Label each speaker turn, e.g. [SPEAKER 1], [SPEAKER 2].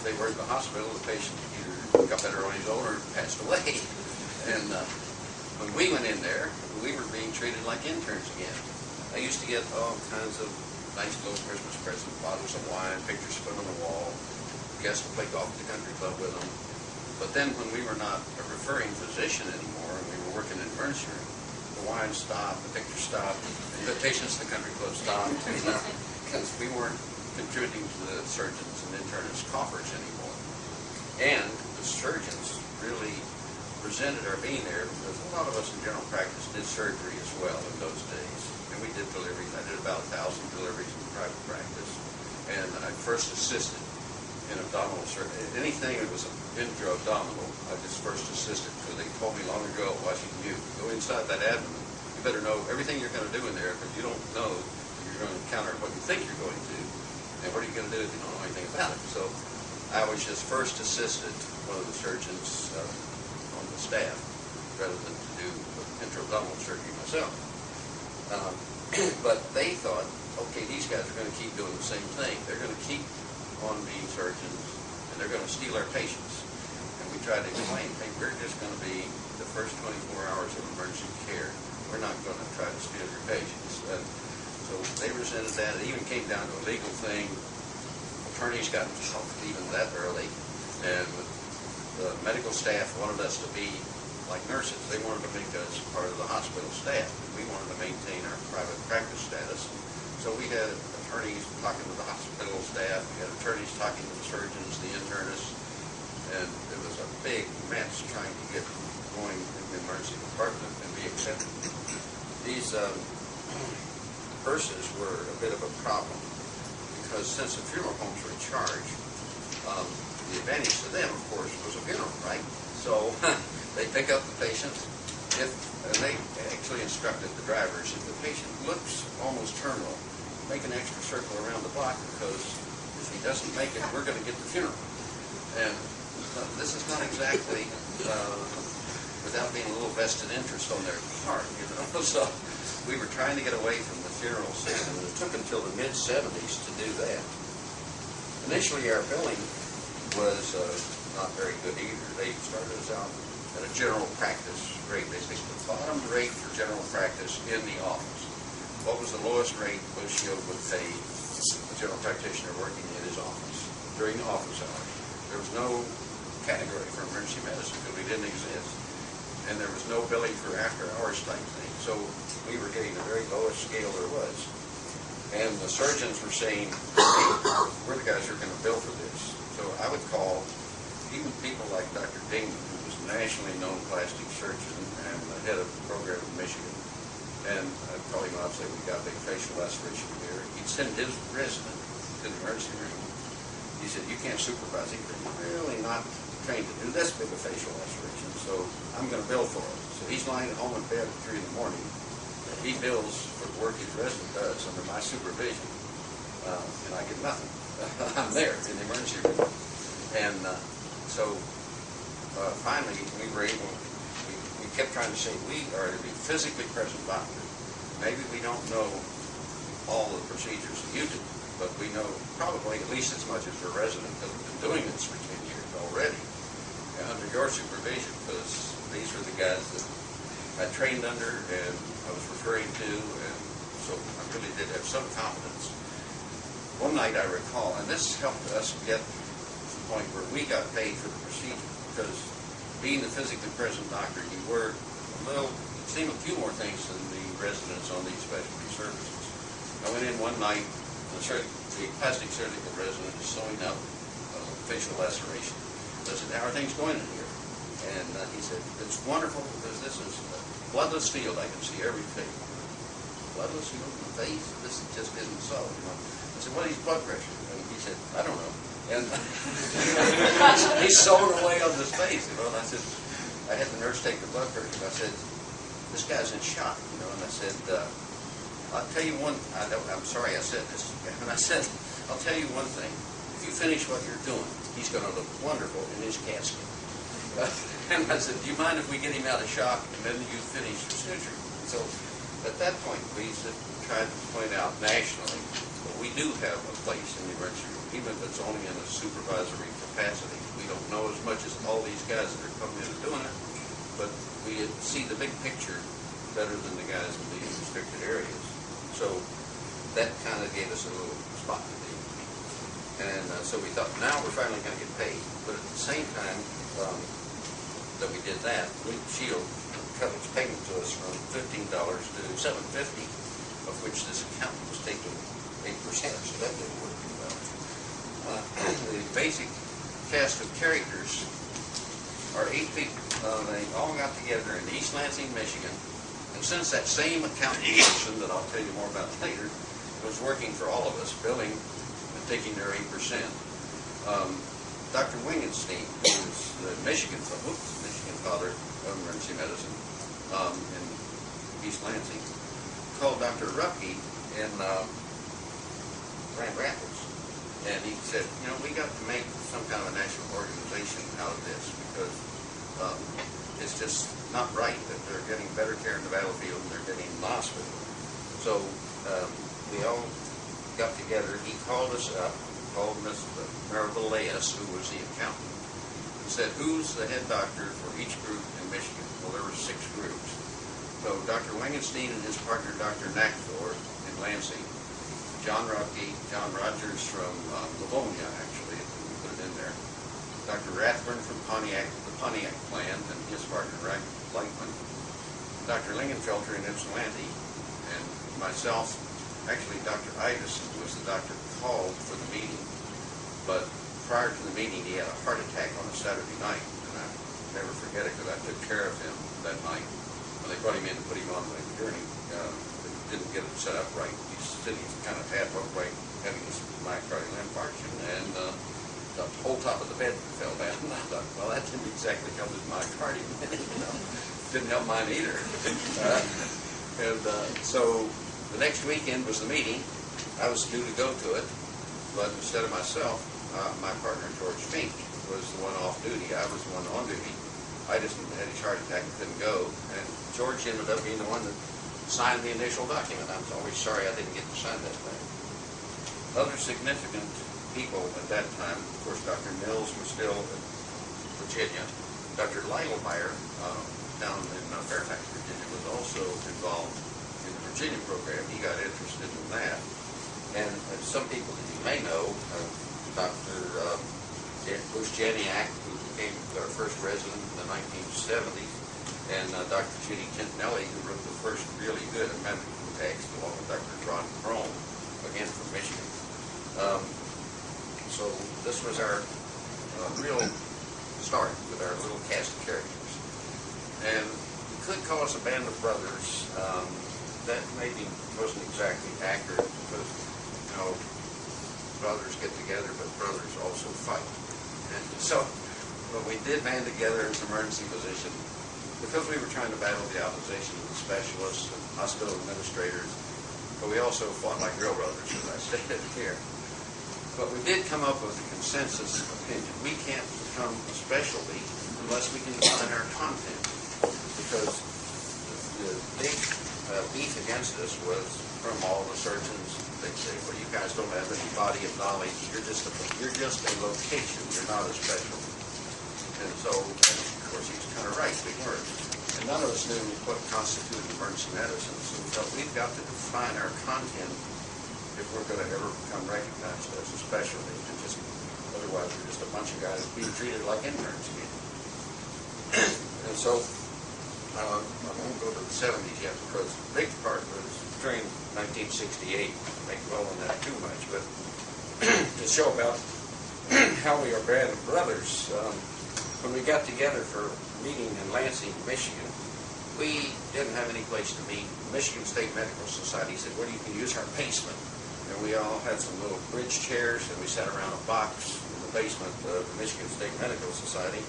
[SPEAKER 1] if they were in the hospital, the patient either got better on his own or passed away. And when we went in there, we were being treated like interns again. I used to get all kinds of nice little Christmas presents, bottles of wine, pictures put on the wall, guests to play golf at the country club with them. But then when we were not a referring physician anymore, and we were working in the emergency room, the wine stopped, the pictures stopped, the invitations to the country club stopped, because we weren't contributing to the surgeons and internists' coffers anymore. And the surgeons really resented our being there, because a lot of us in general practice did surgery as well in those days. And we did deliveries. I did about 1,000 deliveries in private practice. And I first assisted in abdominal surgery. Anything that was intra-abdominal, I just first assisted, because they told me long ago, Washington, you go inside that abdomen, you better know everything you're going to do in there, because you don't know if you're going to encounter what you think you're going to do, and what are you going to do if you don't know anything about it. So I always just first assisted one of the surgeons on the staff, rather than to do intra-abdominal surgery myself. But they thought, okay, these guys are going to keep doing the same thing. They're going to keep on being surgeons, and they're going to steal our patients. And we tried to explain, hey, we're just going to be the first 24 hours of emergency care. We're not going to try to steal your patients. And so they resented that. It even came down to a legal thing. Attorneys got involved even that early, and the medical staff wanted us to be like nurses. They wanted to make us part of the hospital staff. We wanted to maintain our private practice status. So we had attorneys talking to the hospital staff, we had attorneys talking to the surgeons, the internists, and it was a big mess trying to get going in the emergency department and be accepted. These nurses were a bit of a problem, because since the funeral homes were in charge, the advantage to them, of course, was a funeral, right? So they pick up the patient, and they actually instructed the drivers, if the patient looks almost terminal, make an extra circle around the block, because if he doesn't make it, we're going to get the funeral. And this is not exactly without being a little vested interest on their part, you know. So we were trying to get away from the funeral system, and it took until the mid-'70s to do that. Initially, our billing was not very good either. They started us out at a general practice rate. They said the bottom rate for general practice in the office. What was the lowest rate Blue Shield would pay a general practitioner working in his office during the office hours? There was no category for emergency medicine, because we didn't exist. And there was no billing for after-hours type thing. So we were getting the very lowest scale there was. And the surgeons were saying, hey, we're the guys who are going to bill for this. So I would call even people like Dr. Dingman, who was a nationally known plastic surgeon and the head of the program in Michigan. And I'd call him up and say, we got a big facial laceration here. He'd send his resident to the emergency room. He said, you can't supervise him, but you're really not trained to do this big a facial laceration, so I'm going to bill for it. So he's lying at home in bed at 3 in the morning. He bills for the work his resident does under my supervision, and I get nothing. I'm there in the emergency room. And so finally we were able, we kept trying to say, we are to be physically present doctors. Maybe we don't know all the procedures that you do, but we know probably at least as much as your resident, because we've been doing this for 10 years already, under your supervision, because these were the guys that I trained under and I was referring to, and so I really did have some confidence. One night I recall, and this helped us get to the point where we got paid for the procedure, because being the physically present doctor, you were a little, it seemed a few more things than the residents on these specialty services. I went in one night, the plastic surgical resident is sewing up a facial laceration. I said, how are things going in here? And he said, it's wonderful, because this is a bloodless field. I can see everything. Bloodless field in the face? This just isn't so, you know. I said, what is blood pressure? And he said, I don't know. And he's sewing away on his face, you know. And I said, I had the nurse take the blood pressure. And I said, this guy's in shock, you know. And I said, I'll tell you one, I'm sorry I said this. And I said, I'll tell you one thing. If you finish what you're doing, he's going to look wonderful in his casket. And I said, do you mind if we get him out of shock and then you finish your surgery? So at that point, we tried to point out nationally But we do have a place in the emergency room, even if it's only in a supervisory capacity. We don't know as much as all these guys that are coming in and doing it, but we see the big picture better than the guys in the restricted areas. So that kind of gave us a little spot to be. And so we thought, now we're finally going to get paid. But at the same time that we did that, Blue Shield cut its payment to us from $15 to $7.50, of which this accountant was taking 8%, so that didn't work too well. The basic cast of characters are 8 people. They all got together in East Lansing, Michigan, and since that same accountant person that I'll tell you more about later was working for all of us, billing and taking their 8%, Dr. Wingenstein, who was the Michigan father of emergency medicine in East Lansing, called Dr. Ruppke in Grand Rapids, and he said, you know, we got to make some kind of a national organization out of this, because it's just not right that they're getting better care in the battlefield and they're getting in the hospital. So we all got together. He called us up, called Miss Maribel Leas, who was the accountant, and said, who's the head doctor for each group in Michigan? Well, there were 6 groups. So Dr. Wingenstein and his partner, Dr. Nackthor in Lansing, John Ruppke, John Rogers from Livonia, actually, if we put it in there, Dr. Rathburn from Pontiac, the Pontiac plant, and his partner, Blankman, Dr. Lingenfelter in Ypsilanti, and myself. Actually, Dr. Iverson was the doctor called for the meeting, but prior to the meeting, he had a heart attack on a Saturday night, and I never forget it because I took care of him that night. When they brought him in to put him on the gurney, didn't get it set up right. He's sitting kind of half upright, having his myocardial infarction, and the whole top of the bed fell down. And I thought, well, that didn't exactly help his myocardium. Didn't help mine either. So the next weekend was the meeting. I was due to go to it, but instead of myself, my partner George Fink was the one off duty. I was the one on duty. I just had a heart attack and couldn't go, and George ended up being the one that signed the initial document. I'm always sorry I didn't get to sign that thing. Other significant people at that time, of course, Dr. Mills was still in Virginia. Dr. Lylemeyer down in Fairfax, Virginia, was also involved in the Virginia program. He got interested in that. And some people that you may know, Dr. Bruce Janiak, who became our first resident in the 1970s, and Dr. Judy Tintinelli, who wrote the first really good medical text, along with Dr. Ron Crone, again from Michigan. So this was our real start with our little cast of characters. And we could call us a band of brothers. That maybe wasn't exactly accurate, because, you know, brothers get together, but brothers also fight. And so, but we did band together in some emergency position because we were trying to battle the opposition of the specialists and hospital administrators, but we also fought like real brothers, as I stated here. But we did come up with a consensus opinion. We can't become a specialty unless we can define our content, because the big beef against us was from all the surgeons. They'd say, well, you guys don't have any body of knowledge. You're just a location. You're not a specialty. And so, of course, he's kind of right. We weren't. And none of us knew what constituted emergency medicine. So we felt we've got to define our content if we're going to ever become recognized as a specialty. And just otherwise, we're just a bunch of guys being treated like interns again. And so, I won't go to the 70s yet, because the big part was during 1968. I make well on that too much, but to show about how we are band of brothers. When we got together for a meeting in Lansing, Michigan, we didn't have any place to meet. The Michigan State Medical Society said, well, you can use our basement. And we all had some little bridge chairs, and we sat around a box in the basement of the Michigan State Medical Society.